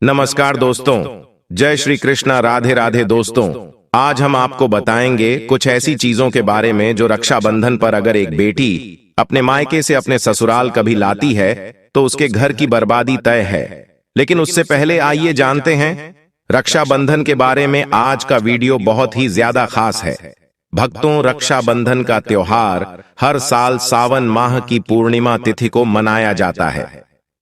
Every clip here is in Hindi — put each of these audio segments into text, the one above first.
नमस्कार दोस्तों, जय श्री कृष्णा, राधे राधे दोस्तों। आज हम आपको बताएंगे कुछ ऐसी चीजों के बारे में जो रक्षाबंधन पर अगर एक बेटी अपने मायके से अपने ससुराल कभी लाती है तो उसके घर की बर्बादी तय है। लेकिन उससे पहले आइए जानते हैं रक्षाबंधन के बारे में। आज का वीडियो बहुत ही ज्यादा खास है भक्तों। रक्षाबंधन का त्योहार हर साल सावन माह की पूर्णिमा तिथि को मनाया जाता है।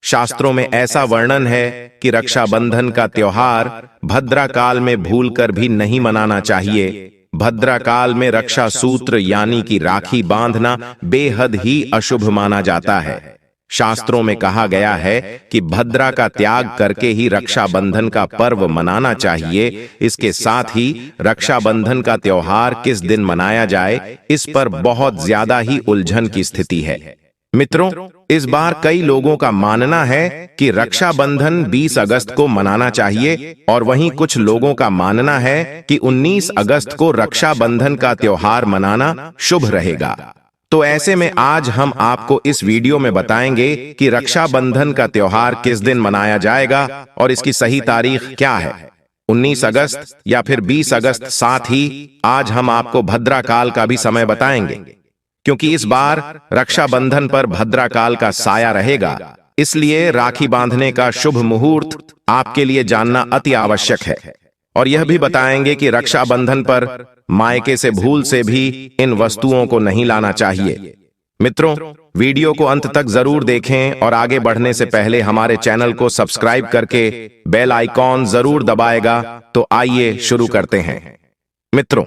शास्त्रों में ऐसा वर्णन है कि रक्षाबंधन का त्योहार भद्रा काल में भूलकर भी नहीं मनाना चाहिए। भद्रा काल में रक्षा सूत्र यानी कि राखी बांधना बेहद ही अशुभ माना जाता है। शास्त्रों में कहा गया है कि भद्रा का त्याग करके ही रक्षाबंधन का पर्व मनाना चाहिए। इसके साथ ही रक्षाबंधन का त्योहार किस दिन मनाया जाए, इस पर बहुत ज्यादा ही उलझन की स्थिति है। मित्रों, इस बार कई लोगों का मानना है कि रक्षाबंधन 20 अगस्त को मनाना चाहिए और वहीं कुछ लोगों का मानना है कि 19 अगस्त को रक्षाबंधन का त्योहार मनाना शुभ रहेगा। तो ऐसे में आज हम आपको इस वीडियो में बताएंगे कि रक्षाबंधन का त्योहार किस दिन मनाया जाएगा और इसकी सही तारीख क्या है, 19 अगस्त या फिर 20 अगस्त। साथ ही आज हम आपको भद्रा काल का भी समय बताएंगे, क्योंकि इस बार रक्षाबंधन पर भद्रा काल का साया रहेगा। इसलिए राखी बांधने का शुभ मुहूर्त आपके लिए जानना अति आवश्यक है। और यह भी बताएंगे कि रक्षाबंधन पर मायके से भूल से भी इन वस्तुओं को नहीं लाना चाहिए। मित्रों, वीडियो को अंत तक जरूर देखें और आगे बढ़ने से पहले हमारे चैनल को सब्सक्राइब करके बेल आइकॉन जरूर दबाएगा। तो आइए शुरू करते हैं। मित्रों,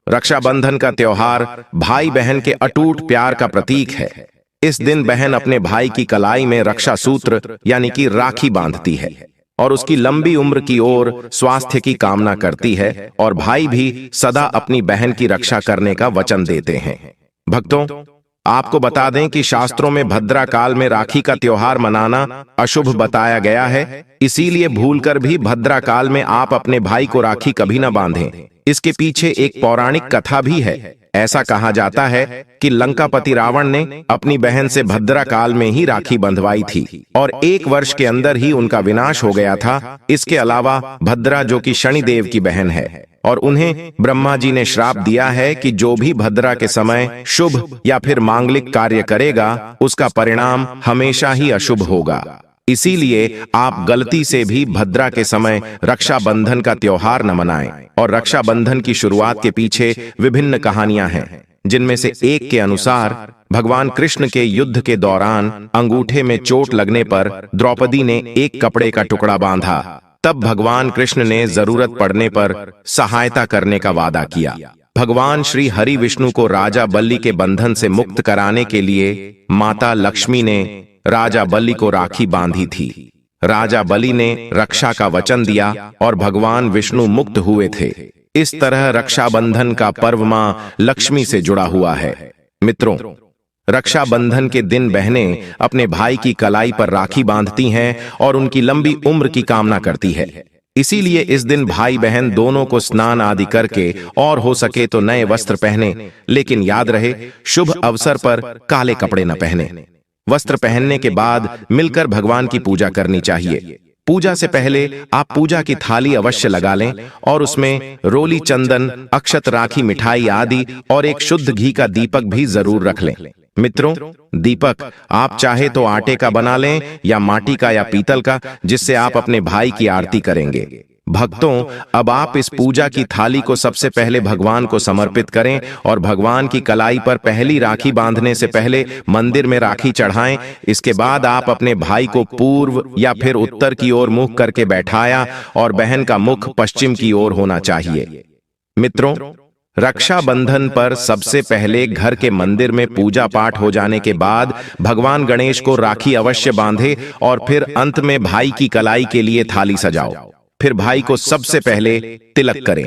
रक्षाबंधन का त्योहार भाई बहन के अटूट प्यार का प्रतीक है। इस दिन बहन अपने भाई की कलाई में रक्षा सूत्र यानी कि राखी बांधती है और उसकी लंबी उम्र की ओर स्वास्थ्य की कामना करती है, और भाई भी सदा अपनी बहन की रक्षा करने का वचन देते हैं। भक्तों, आपको बता दें कि शास्त्रों में भद्रा काल में राखी का त्योहार मनाना अशुभ बताया गया है। इसीलिए भूलकर भी भद्रा काल में आप अपने भाई को राखी कभी न बांधें। इसके पीछे एक पौराणिक कथा भी है। ऐसा कहा जाता है कि लंकापति रावण ने अपनी बहन से भद्रा काल में ही राखी बंधवाई थी और 1 वर्ष के अंदर ही उनका विनाश हो गया था। इसके अलावा भद्रा, जो कि शनिदेव की बहन है, और उन्हें ब्रह्मा जी ने श्राप दिया है कि जो भी भद्रा के समय शुभ या फिर मांगलिक कार्य करेगा उसका परिणाम हमेशा ही अशुभ होगा। इसीलिए आप गलती से भी भद्रा के समय रक्षाबंधन का त्योहार न मनाएं। और रक्षाबंधन की शुरुआत के पीछे विभिन्न कहानियां हैं, जिनमें से एक के अनुसार भगवान कृष्ण के युद्ध के दौरान अंगूठे में चोट लगने पर द्रौपदी ने एक कपड़े का टुकड़ा बांधा। तब भगवान कृष्ण ने जरूरत पड़ने पर सहायता करने का वादा किया। भगवान श्री हरि विष्णु को राजा बलि के बंधन से मुक्त कराने के लिए माता लक्ष्मी ने राजा बलि को राखी बांधी थी। राजा बलि ने रक्षा का वचन दिया और भगवान विष्णु मुक्त हुए थे। इस तरह रक्षाबंधन का पर्व मां लक्ष्मी से जुड़ा हुआ है। मित्रों, रक्षाबंधन के दिन बहनें अपने भाई की कलाई पर राखी बांधती हैं और उनकी लंबी उम्र की कामना करती है। इसीलिए इस दिन भाई बहन दोनों को स्नान आदि करके और हो सके तो नए वस्त्र पहने, लेकिन याद रहे शुभ अवसर पर काले कपड़े न पहने। वस्त्र पहनने के बाद मिलकर भगवान की पूजा करनी चाहिए। पूजा से पहले आप पूजा की थाली अवश्य लगा लें और उसमें रोली, चंदन, अक्षत, राखी, मिठाई आदि और एक शुद्ध घी का दीपक भी जरूर रख लें। मित्रों, दीपक आप चाहे तो आटे का बना लें या माटी का या पीतल का, जिससे आप अपने भाई की आरती करेंगे। भक्तों, अब आप इस पूजा की थाली को सबसे पहले भगवान को समर्पित करें और भगवान की कलाई पर पहली राखी बांधने से पहले मंदिर में राखी चढ़ाएं। इसके बाद आप अपने भाई को पूर्व या फिर उत्तर की ओर मुख करके बैठाया और बहन का मुख पश्चिम की ओर होना चाहिए। मित्रों, रक्षाबंधन पर सबसे पहले घर के मंदिर में पूजा पाठ हो जाने के बाद भगवान गणेश को राखी अवश्य बांधे और फिर अंत में भाई की कलाई के लिए थाली सजाओ। फिर भाई को सबसे पहले तिलक करें,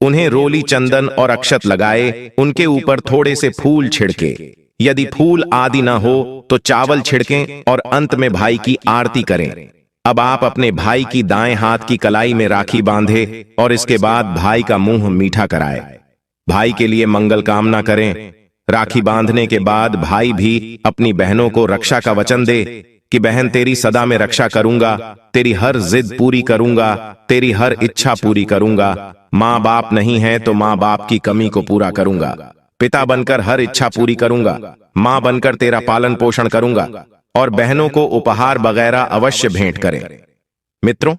उन्हें रोली, चंदन और अक्षत लगाए, उनके ऊपर थोड़े से फूल छिड़के। यदि फूल आदि न हो तो चावल छिड़कें और अंत में भाई की आरती करें। अब आप अपने भाई की दाएं हाथ की कलाई में राखी बांधे और इसके बाद भाई का मुंह मीठा कराए। भाई के लिए मंगल कामना करें। राखी बांधने के बाद भाई भी अपनी बहनों को रक्षा का वचन दे। कि बहन तेरी सदा में रक्षा करूंगा, तेरी हर जिद पूरी करूंगा, तेरी हर इच्छा पूरी करूंगा। माँ बाप नहीं है तो माँ बाप की कमी को पूरा करूंगा। पिता बनकर हर इच्छा पूरी करूंगा। माँ बनकर तेरा पालन पोषण करूंगा और बहनों को उपहार वगैरह अवश्य भेंट करें। मित्रों,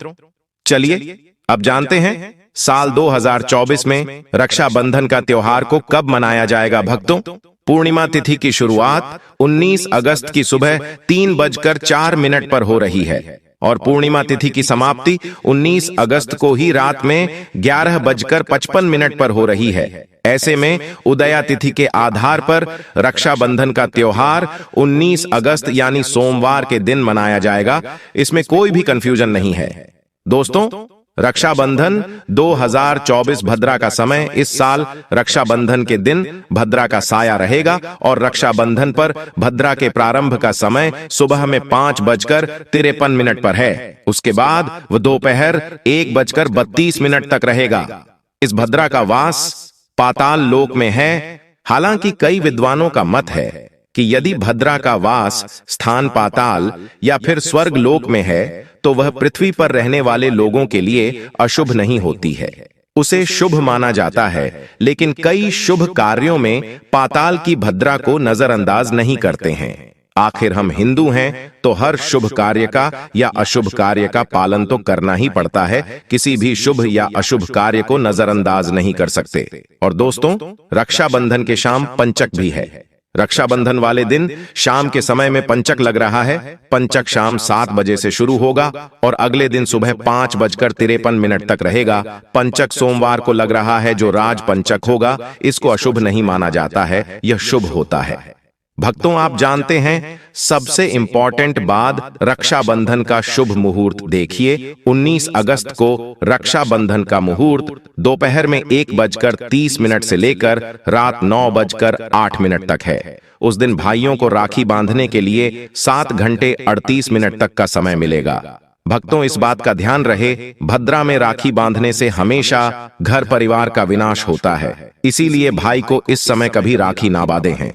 चलिए अब जानते हैं साल 2024 में रक्षाबंधन का त्योहार को कब मनाया जाएगा। भक्तों, पूर्णिमा तिथि की शुरुआत 19 अगस्त की सुबह 3:04 पर हो रही है और पूर्णिमा तिथि की समाप्ति 19 अगस्त को ही रात में 11:55 पर हो रही है। ऐसे में उदया तिथि के आधार पर रक्षाबंधन का त्योहार 19 अगस्त यानी सोमवार के दिन मनाया जाएगा। इसमें कोई भी कंफ्यूजन नहीं है। दोस्तों, रक्षाबंधन 2024 भद्रा का समय इस साल रक्षाबंधन के दिन भद्रा का साया रहेगा और रक्षाबंधन पर भद्रा के प्रारंभ का समय सुबह में 5:53 पर है। उसके बाद वह दोपहर 1:32 तक रहेगा। इस भद्रा का वास पाताल लोक में है। हालांकि कई विद्वानों का मत है कि यदि भद्रा का वास स्थान पाताल या फिर स्वर्ग लोक में है तो वह पृथ्वी पर रहने वाले लोगों के लिए अशुभ नहीं होती है, उसे शुभ माना जाता है। लेकिन कई शुभ कार्यों में पाताल की भद्रा को नजरअंदाज नहीं करते हैं। आखिर हम हिंदू हैं तो हर शुभ कार्य का या अशुभ कार्य का पालन तो करना ही पड़ता है। किसी भी शुभ या अशुभ कार्य को नजरअंदाज नहीं कर सकते। और दोस्तों, रक्षाबंधन के शाम पंचक भी है। रक्षाबंधन वाले दिन शाम के समय में पंचक लग रहा है। पंचक शाम 7 बजे से शुरू होगा और अगले दिन सुबह 5:53 तक रहेगा। पंचक सोमवार को लग रहा है जो राज पंचक होगा। इसको अशुभ नहीं माना जाता है, यह शुभ होता है। भक्तों, आप जानते हैं सबसे इंपॉर्टेंट बात रक्षाबंधन का शुभ मुहूर्त देखिए। 19 अगस्त को रक्षाबंधन का मुहूर्त दोपहर में 1:30 से लेकर रात 9:08 तक है। उस दिन भाइयों को राखी बांधने के लिए 7 घंटे 38 मिनट तक का समय मिलेगा। भक्तों, इस बात का ध्यान रहे, भद्रा में राखी बांधने से हमेशा घर परिवार का विनाश होता है। इसीलिए भाई को इस समय कभी राखी ना बांधे हैं।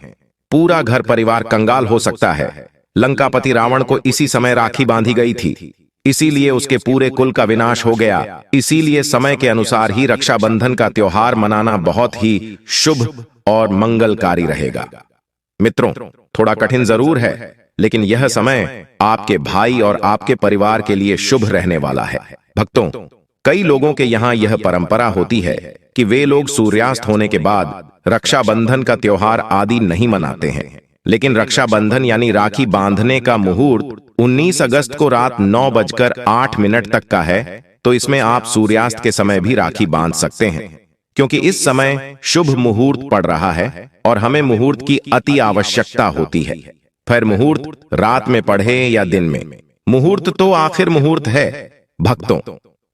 पूरा घर परिवार कंगाल हो सकता है। लंकापति रावण को इसी समय राखी बांधी गई थी, इसीलिए उसके पूरे कुल का विनाश हो गया। इसीलिए समय के अनुसार ही रक्षाबंधन का त्योहार मनाना बहुत ही शुभ और मंगलकारी रहेगा। मित्रों, थोड़ा कठिन जरूर है, लेकिन यह समय आपके भाई और आपके परिवार के लिए शुभ रहने वाला है। भक्तों, कई लोगों के यहाँ यह परंपरा होती है कि वे लोग सूर्यास्त होने के बाद रक्षाबंधन का त्योहार आदि नहीं मनाते हैं। लेकिन रक्षाबंधन यानी राखी बांधने का मुहूर्त 19 अगस्त को रात 9:08 तक का है, तो इसमें आप सूर्यास्त के समय भी राखी बांध सकते हैं, क्योंकि इस समय शुभ मुहूर्त पड़ रहा है और हमें मुहूर्त की अति आवश्यकता होती है। फिर मुहूर्त रात में पढ़े या दिन में, मुहूर्त तो आखिर मुहूर्त है। भक्तों,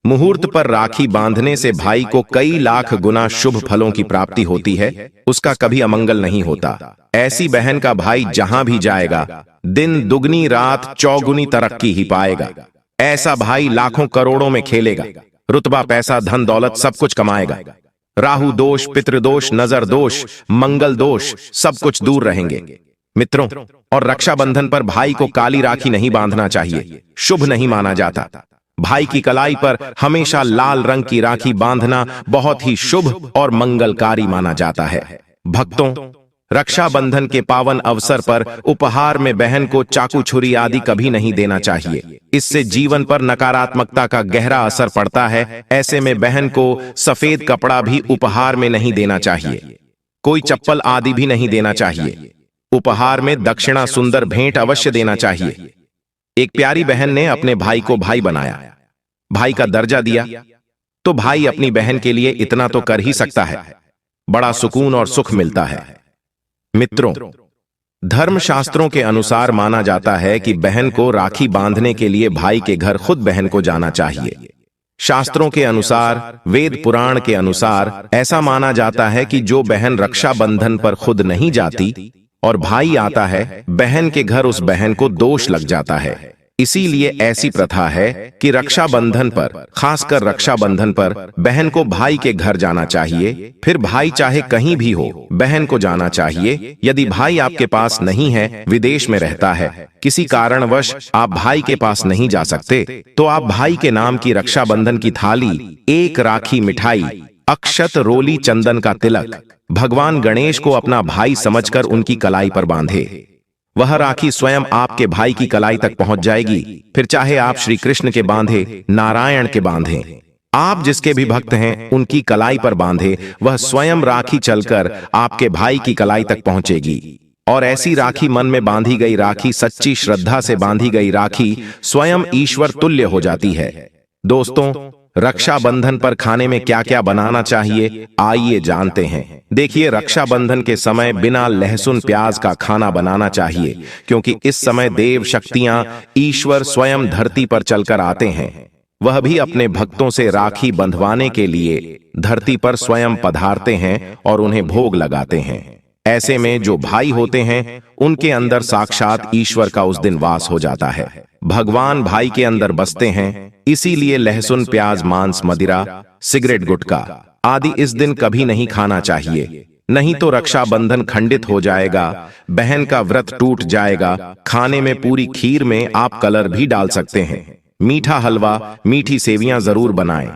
मुहूर्त पर राखी बांधने से भाई को कई लाख गुना शुभ फलों की प्राप्ति होती है, उसका कभी अमंगल नहीं होता। ऐसी बहन का भाई जहां भी जाएगा, दिन दुगनी रात चौगुनी तरक्की ही पाएगा। ऐसा भाई लाखों करोड़ों में खेलेगा, रुतबा पैसा धन दौलत सब कुछ कमाएगा। राहु दोष, पितृदोष, नजर दोष, मंगल दोष सब कुछ दूर रहेंगे। मित्रों, और रक्षाबंधन पर भाई को काली राखी नहीं बांधना चाहिए, शुभ नहीं माना जाता। भाई की कलाई पर हमेशा लाल रंग की राखी बांधना बहुत ही शुभ और मंगलकारी माना जाता है। भक्तों, रक्षाबंधन के पावन अवसर पर उपहार में बहन को चाकू छुरी आदि कभी नहीं देना चाहिए। इससे जीवन पर नकारात्मकता का गहरा असर पड़ता है। ऐसे में बहन को सफेद कपड़ा भी उपहार में नहीं देना चाहिए, कोई चप्पल आदि भी नहीं देना चाहिए। उपहार में दक्षिणा सुंदर भेंट अवश्य देना चाहिए। एक प्यारी बहन ने अपने भाई को भाई बनाया, भाई का दर्जा दिया, तो भाई अपनी बहन के लिए इतना तो कर ही सकता है। बड़ा सुकून और सुख मिलता है। मित्रों, धर्मशास्त्रों के अनुसार माना जाता है कि बहन को राखी बांधने के लिए भाई के घर खुद बहन को जाना चाहिए। शास्त्रों के अनुसार, वेद पुराण के अनुसार ऐसा माना जाता है कि जो बहन रक्षाबंधन पर खुद नहीं जाती और भाई आता है बहन के घर, उस बहन को दोष लग जाता है। इसीलिए ऐसी प्रथा है कि रक्षाबंधन पर, खासकर रक्षाबंधन पर बहन को भाई के घर जाना चाहिए। फिर भाई चाहे कहीं भी हो, बहन को जाना चाहिए। यदि भाई आपके पास नहीं है, विदेश में रहता है, किसी कारणवश आप भाई के पास नहीं जा सकते, तो आप भाई के नाम की रक्षाबंधन की थाली, एक राखी, मिठाई, अक्षत, रोली, चंदन का तिलक, भगवान गणेश को अपना भाई समझकर उनकी कलाई पर बांधे। वह राखी स्वयं आपके भाई की कलाई तक पहुंच जाएगी। फिर चाहे आप श्री कृष्ण के बांधे, नारायण के बांधे, आप जिसके भी भक्त हैं उनकी कलाई पर बांधे, वह स्वयं राखी चलकर आपके भाई की कलाई तक पहुंचेगी। और ऐसी राखी, मन में बांधी गई राखी, सच्ची श्रद्धा से बांधी गई राखी स्वयं ईश्वर तुल्य हो जाती है। दोस्तों, रक्षाबंधन पर खाने में क्या क्या बनाना चाहिए, आइए जानते हैं। देखिए, रक्षाबंधन के समय बिना लहसुन प्याज का खाना बनाना चाहिए, क्योंकि इस समय देव शक्तियां, ईश्वर स्वयं धरती पर चलकर आते हैं। वह भी अपने भक्तों से राखी बंधवाने के लिए धरती पर स्वयं पधारते हैं और उन्हें भोग लगाते हैं। ऐसे में जो भाई होते हैं उनके अंदर साक्षात ईश्वर का उस दिन वास हो जाता है। भगवान भाई के अंदर बसते हैं। इसीलिए लहसुन प्याज, मांस, मदिरा, सिगरेट, गुटखा आदि इस दिन कभी नहीं खाना चाहिए, नहीं तो रक्षाबंधन खंडित हो जाएगा, बहन का व्रत टूट जाएगा। खाने में पूरी खीर में आप कलर भी डाल सकते हैं। मीठा हलवा, मीठी सेवियां जरूर बनाएं।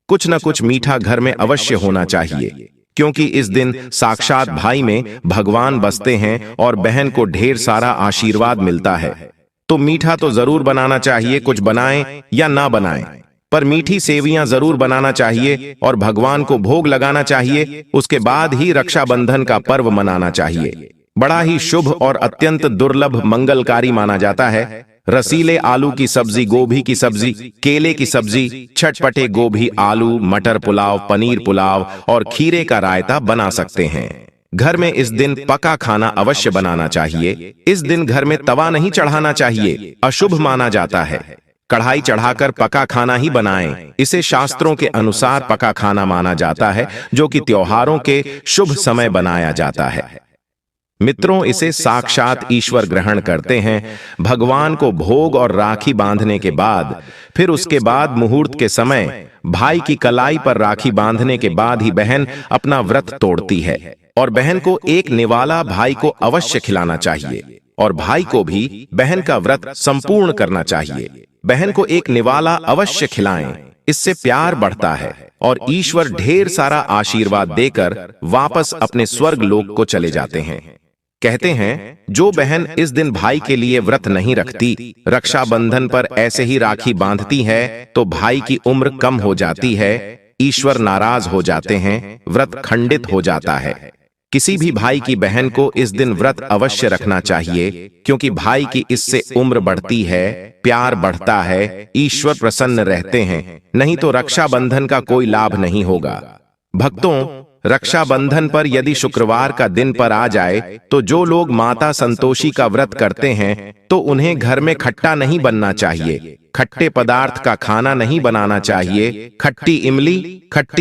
कुछ न कुछ मीठा घर में अवश्य होना चाहिए, क्योंकि इस दिन साक्षात भाई में भगवान बसते हैं और बहन को ढेर सारा आशीर्वाद मिलता है। तो मीठा तो जरूर बनाना चाहिए, कुछ बनाएं या ना बनाएं, पर मीठी सेवियां जरूर बनाना चाहिए और भगवान को भोग लगाना चाहिए। उसके बाद ही रक्षाबंधन का पर्व मनाना चाहिए। बड़ा ही शुभ और अत्यंत दुर्लभ मंगलकारी माना जाता है। रसीले आलू की सब्जी, गोभी की सब्जी, केले की सब्जी, चटपटे गोभी, आलू, मटर पुलाव, पनीर पुलाव और खीरे का रायता बना सकते हैं। घर में इस दिन पका खाना अवश्य बनाना चाहिए। इस दिन घर में तवा नहीं चढ़ाना चाहिए, अशुभ माना जाता है। कढ़ाई चढ़ाकर पका खाना ही बनाएं। इसे शास्त्रों के अनुसार पका खाना माना जाता है, जो कि त्योहारों के शुभ समय बनाया जाता है। मित्रों, इसे साक्षात ईश्वर ग्रहण करते हैं। भगवान को भोग और राखी बांधने के बाद, फिर उसके बाद मुहूर्त के समय भाई की कलाई पर राखी बांधने के बाद ही बहन अपना व्रत तोड़ती है और बहन को एक निवाला भाई को अवश्य खिलाना चाहिए और भाई को भी बहन का व्रत संपूर्ण करना चाहिए। बहन को एक निवाला अवश्य खिलाएं, इससे प्यार बढ़ता है और ईश्वर ढेर सारा आशीर्वाद देकर वापस अपने स्वर्ग लोक को चले जाते हैं। कहते हैं, जो बहन इस दिन भाई के लिए व्रत नहीं रखती, रक्षाबंधन पर ऐसे ही राखी बांधती है, तो भाई की उम्र कम हो जाती है, ईश्वर नाराज हो जाते हैं, व्रत खंडित हो जाता है। किसी भी भाई की बहन को इस दिन व्रत अवश्य रखना चाहिए, क्योंकि भाई की इससे उम्र बढ़ती है, प्यार बढ़ता है, ईश्वर प्रसन्न रहते हैं। नहीं तो रक्षाबंधन का कोई लाभ नहीं होगा। भक्तों, रक्षाबंधन पर यदि शुक्रवार का दिन पर आ जाए, तो जो लोग माता संतोषी का व्रत करते हैं, तो उन्हें घर में खट्टा नहीं बनना चाहिए, खट्टे पदार्थ का खाना नहीं बनाना चाहिए। खट्टी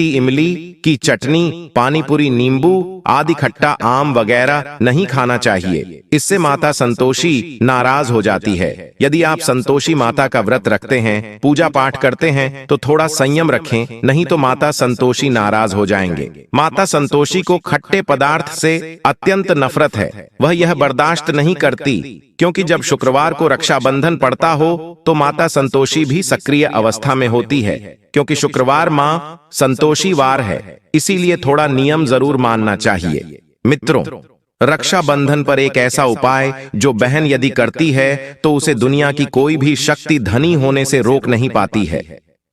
इमली की चटनी, पानीपुरी, नींबू आदि खट्टा आम वगैरह नहीं खाना चाहिए। इससे माता संतोषी नाराज हो जाती है। यदि आप संतोषी माता का व्रत रखते हैं, पूजा पाठ करते हैं, तो थोड़ा संयम रखें, नहीं तो माता संतोषी नाराज हो जाएंगे। माता संतोषी को खट्टे पदार्थ से अत्यंत नफरत है। वह यह बर्दाश्त नहीं करती, क्योंकि जब शुक्रवार को रक्षाबंधन पड़ता हो तो माता संतोषी भी सक्रिय अवस्था में होती है, क्योंकि शुक्रवार मां संतोषी वार है। इसीलिए थोड़ा नियम जरूर मानना चाहिए। मित्रों, रक्षाबंधन पर एक ऐसा उपाय जो बहन यदि करती है तो उसे दुनिया की कोई भी शक्ति धनी होने से रोक नहीं पाती है।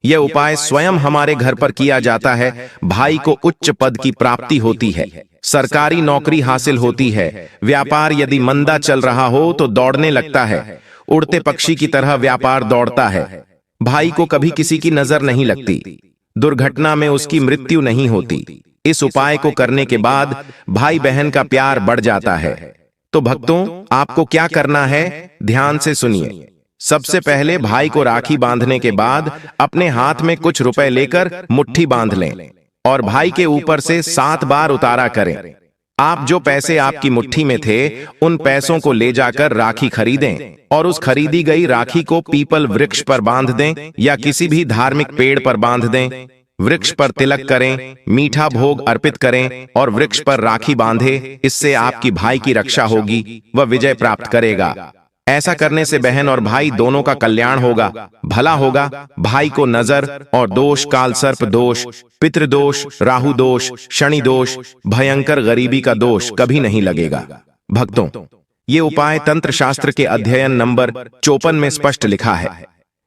यह उपाय स्वयं हमारे घर पर किया जाता है। भाई को उच्च पद की प्राप्ति होती है, सरकारी नौकरी हासिल होती है, व्यापार यदि मंदा चल रहा हो तो दौड़ने लगता है, उड़ते पक्षी की तरह व्यापार दौड़ता है। भाई को कभी किसी की नजर नहीं लगती, दुर्घटना में उसकी मृत्यु नहीं होती। इस उपाय को करने के बाद भाई बहन का प्यार बढ़ जाता है। तो भक्तों, आपको क्या करना है, ध्यान से सुनिए। सबसे पहले भाई को राखी बांधने के बाद अपने हाथ में कुछ रुपए लेकर मुट्ठी बांध लें और भाई के ऊपर से 7 बार उतारा करें। आप जो पैसे आपकी मुट्ठी में थे उन पैसों को ले जाकर राखी खरीदें और उस खरीदी गई राखी को पीपल वृक्ष पर बांध दें या किसी भी धार्मिक पेड़ पर बांध दें। वृक्ष पर तिलक करें, मीठा भोग अर्पित करें और वृक्ष पर राखी बांधे। इससे आपकी भाई की रक्षा होगी, वह विजय प्राप्त करेगा। ऐसा करने से बहन और भाई दोनों का कल्याण होगा, भला होगा। भाई को नजर और दोष, काल सर्प दोष, पितृदोष, राहु दोष, शनि दोष, भयंकर गरीबी का दोष कभी नहीं लगेगा। भक्तों, ये उपाय तंत्र शास्त्र के अध्ययन नंबर 54 में स्पष्ट लिखा है।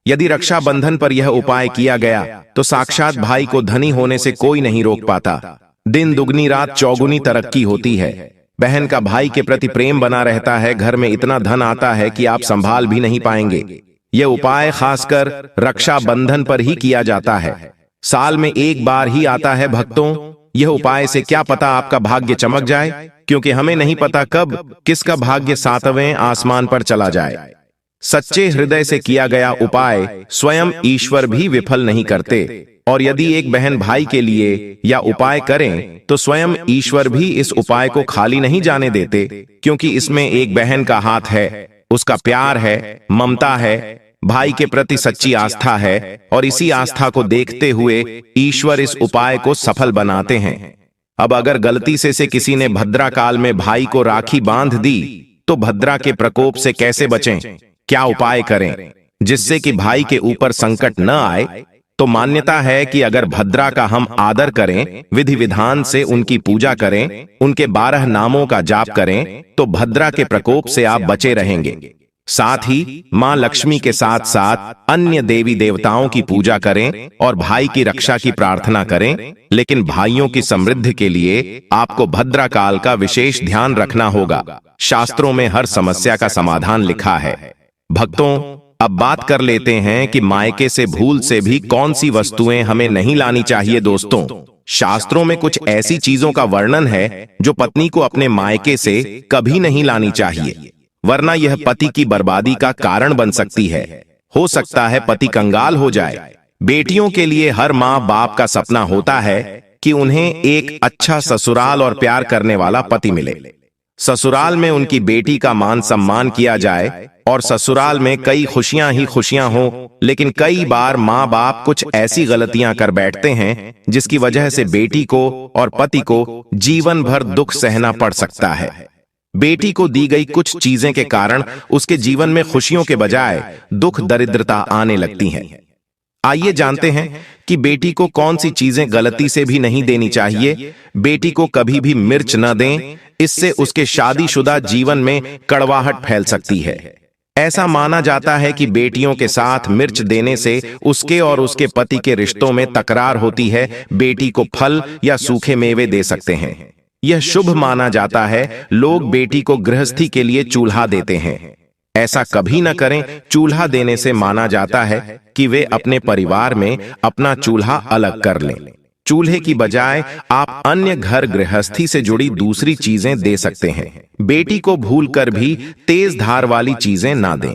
यदि रक्षा बंधन पर यह उपाय किया गया तो साक्षात भाई को धनी होने से कोई नहीं रोक पाता। दिन दुगनी रात चौगुनी तरक्की होती है। बहन का भाई के प्रति प्रेम बना रहता है। घर में इतना धन आता है कि आप संभाल भी नहीं पाएंगे। यह उपाय खासकर रक्षा बंधन पर ही किया जाता है। साल में एक बार ही आता है भक्तों। यह उपाय से क्या पता आपका भाग्य चमक जाए, क्योंकि हमें नहीं पता कब किसका भाग्य 7वें आसमान पर चला जाए। सच्चे हृदय से किया गया उपाय स्वयं ईश्वर भी विफल नहीं करते। और यदि एक बहन भाई के लिए या उपाय करें तो स्वयं ईश्वर भी इस उपाय को खाली नहीं जाने देते, क्योंकि इसमें एक बहन का हाथ है, उसका प्यार है, ममता है, भाई के प्रति सच्ची आस्था है। और इसी आस्था को देखते हुए ईश्वर इस उपाय को सफल बनाते हैं। अब अगर गलती से किसी ने भद्रा काल में भाई को राखी बांध दी तो भद्रा के प्रकोप से कैसे बचें? क्या उपाय करें जिससे कि भाई के ऊपर संकट न आए? तो मान्यता है कि अगर भद्रा का हम आदर करें, विधि विधान से उनकी पूजा करें, उनके 12 नामों का जाप करें, तो भद्रा के प्रकोप से आप बचे रहेंगे। साथ ही मां लक्ष्मी के साथ साथ अन्य देवी देवताओं की पूजा करें और भाई की रक्षा की प्रार्थना करें। लेकिन भाइयों की समृद्धि के लिए आपको भद्रा काल का विशेष ध्यान रखना होगा। शास्त्रों में हर समस्या का समाधान लिखा है। भक्तों, अब बात कर लेते हैं कि मायके से भूल से भी कौन सी वस्तुएं हमें नहीं लानी चाहिए। दोस्तों, शास्त्रों में कुछ ऐसी चीजों का वर्णन है जो पत्नी को अपने मायके से कभी नहीं लानी चाहिए, वरना यह पति की बर्बादी का कारण बन सकती है। हो सकता है पति कंगाल हो जाए। बेटियों के लिए हर माँ बाप का सपना होता है कि उन्हें एक अच्छा ससुराल और प्यार करने वाला पति मिले। ससुराल में उनकी बेटी का मान सम्मान किया जाए और ससुराल में कई खुशियां ही खुशियां हो। लेकिन कई बार माँ बाप कुछ ऐसी गलतियां कर बैठते हैं जिसकी वजह से बेटी को और पति को जीवन भर दुख सहना पड़ सकता है। बेटी को दी गई कुछ चीजें के कारण उसके जीवन में खुशियों के बजाय दुख दरिद्रता आने लगती हैं। आइए जानते हैं कि बेटी को कौन सी चीजें गलती से भी नहीं देनी चाहिए। बेटी को कभी भी मिर्च न दें, इससे उसके शादीशुदा जीवन में कड़वाहट फैल सकती है। ऐसा माना जाता है कि बेटियों के साथ मिर्च देने से उसके और उसके पति के रिश्तों में तकरार होती है। बेटी को फल या सूखे मेवे दे सकते हैं, यह शुभ माना जाता है। लोग बेटी को गृहस्थी के लिए चूल्हा देते हैं, ऐसा कभी न करें। चूल्हा देने से माना जाता है कि वे अपने परिवार में अपना चूल्हा अलग कर लें। चूल्हे की बजाय आप अन्य घर गृहस्थी से जुड़ी दूसरी चीजें दे सकते हैं। बेटी को भूलकर भी तेज धार वाली चीजें ना दें।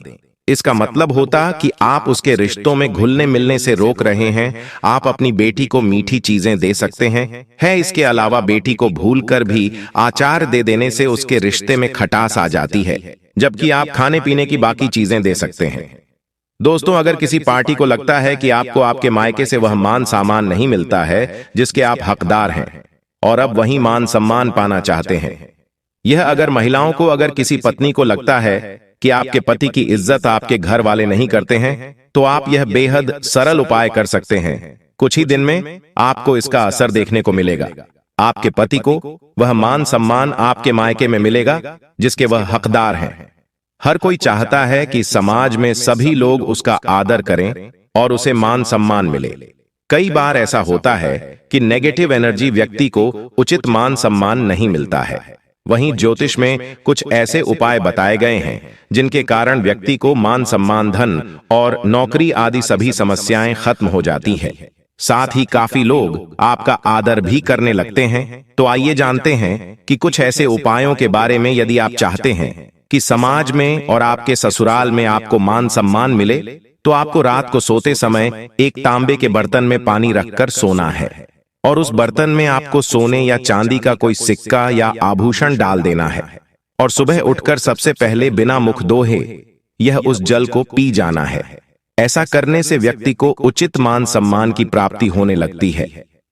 इसका मतलब होता कि आप उसके रिश्तों में घुलने मिलने से रोक रहे हैं। आप अपनी बेटी को मीठी चीजें दे सकते हैं। इसके अलावा बेटी को भूलकर भी आचार दे देने से उसके रिश्ते में खटास आ जाती है, जबकि आप खाने पीने की बाकी चीजें दे सकते हैं। दोस्तों, अगर किसी पार्टी को लगता है कि आपको आपके मायके से वह मान सम्मान नहीं मिलता है जिसके आप हकदार हैं और अब वही मान सम्मान पाना चाहते हैं, यह अगर महिलाओं को, अगर किसी पत्नी को लगता है कि आपके पति की इज्जत आपके घर वाले नहीं करते हैं, तो आप यह बेहद सरल उपाय कर सकते हैं। कुछ ही दिन में आपको इसका असर देखने को मिलेगा। आपके पति को वह मान सम्मान आपके मायके में मिलेगा जिसके वह हकदार हैं। हर कोई चाहता है कि समाज में सभी लोग उसका आदर करें और उसे मान सम्मान मिले। कई बार ऐसा होता है कि नेगेटिव एनर्जी व्यक्ति को उचित मान सम्मान नहीं मिलता है। वहीं ज्योतिष में कुछ ऐसे उपाय बताए गए हैं जिनके कारण व्यक्ति को मान सम्मान, धन और नौकरी आदि सभी समस्याएं खत्म हो जाती है। साथ ही काफी लोग आपका आदर भी करने लगते हैं। तो आइए जानते हैं कि कुछ ऐसे उपायों के बारे में। यदि आप चाहते हैं कि समाज में और आपके ससुराल में आपको मान सम्मान मिले, तो आपको रात को सोते समय एक तांबे के बर्तन में पानी रखकर सोना है। और उस बर्तन में आपको सोने या चांदी का कोई सिक्का या आभूषण डाल देना है और सुबह उठकर सबसे पहले बिना मुख धोए यह उस जल को पी जाना है। ऐसा करने से व्यक्ति को उचित मान सम्मान की प्राप्ति होने लगती है।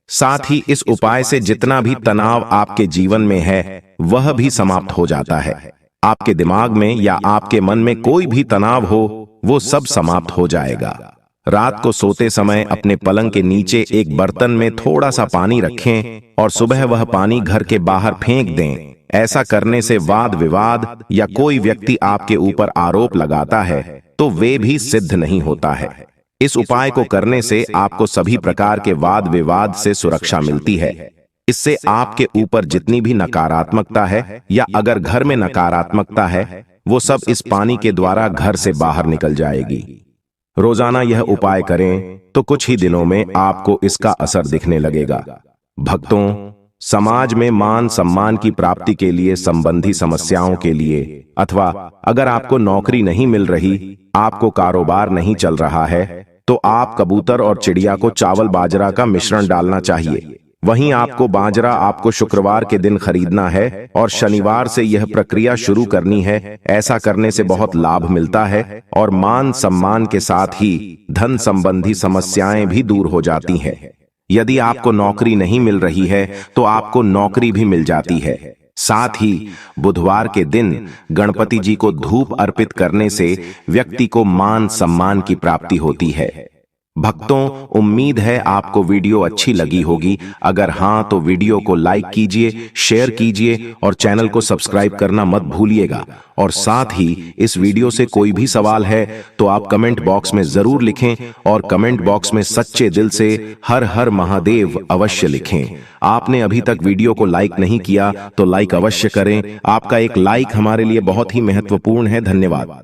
साथ ही इस उपाय से जितना भी तनाव आपके जीवन में है वह भी समाप्त हो जाता है। आपके दिमाग में या आपके मन में कोई भी तनाव हो वो सब समाप्त हो जाएगा। रात को सोते समय अपने पलंग के नीचे एक बर्तन में थोड़ा सा पानी रखें और सुबह वह पानी घर के बाहर फेंक दें। ऐसा करने से वाद विवाद या कोई व्यक्ति आपके ऊपर आरोप लगाता है तो वे भी सिद्ध नहीं होता है। इस उपाय को करने से आपको सभी प्रकार के वाद विवाद से सुरक्षा मिलती है। इससे आपके ऊपर जितनी भी नकारात्मकता है या अगर घर में नकारात्मकता है वो सब इस पानी के द्वारा घर से बाहर निकल जाएगी। रोजाना यह उपाय करें तो कुछ ही दिनों में आपको इसका असर दिखने लगेगा। भक्तों, समाज में मान सम्मान की प्राप्ति के लिए संबंधी समस्याओं के लिए अथवा अगर आपको नौकरी नहीं मिल रही, आपको कारोबार नहीं चल रहा है तो आप कबूतर और चिड़िया को चावल बाजरा का मिश्रण डालना चाहिए। वहीं आपको बाजरा आपको शुक्रवार के दिन खरीदना है और शनिवार से यह प्रक्रिया शुरू करनी है। ऐसा करने से बहुत लाभ मिलता है और मान सम्मान के साथ ही धन संबंधी समस्याएं भी दूर हो जाती हैं। यदि आपको नौकरी नहीं मिल रही है तो आपको नौकरी भी मिल जाती है। साथ ही बुधवार के दिन गणपति जी को धूप अर्पित करने से व्यक्ति को मान सम्मान की प्राप्ति होती है। भक्तों, उम्मीद है आपको वीडियो अच्छी लगी होगी। अगर हाँ तो वीडियो को लाइक कीजिए, शेयर कीजिए और चैनल को सब्सक्राइब करना मत भूलिएगा। और साथ ही इस वीडियो से कोई भी सवाल है तो आप कमेंट बॉक्स में जरूर लिखें और कमेंट बॉक्स में सच्चे दिल से हर हर महादेव अवश्य लिखें। आपने अभी तक वीडियो को लाइक नहीं किया तो लाइक अवश्य करें। आपका एक लाइक हमारे लिए बहुत ही महत्वपूर्ण है। धन्यवाद।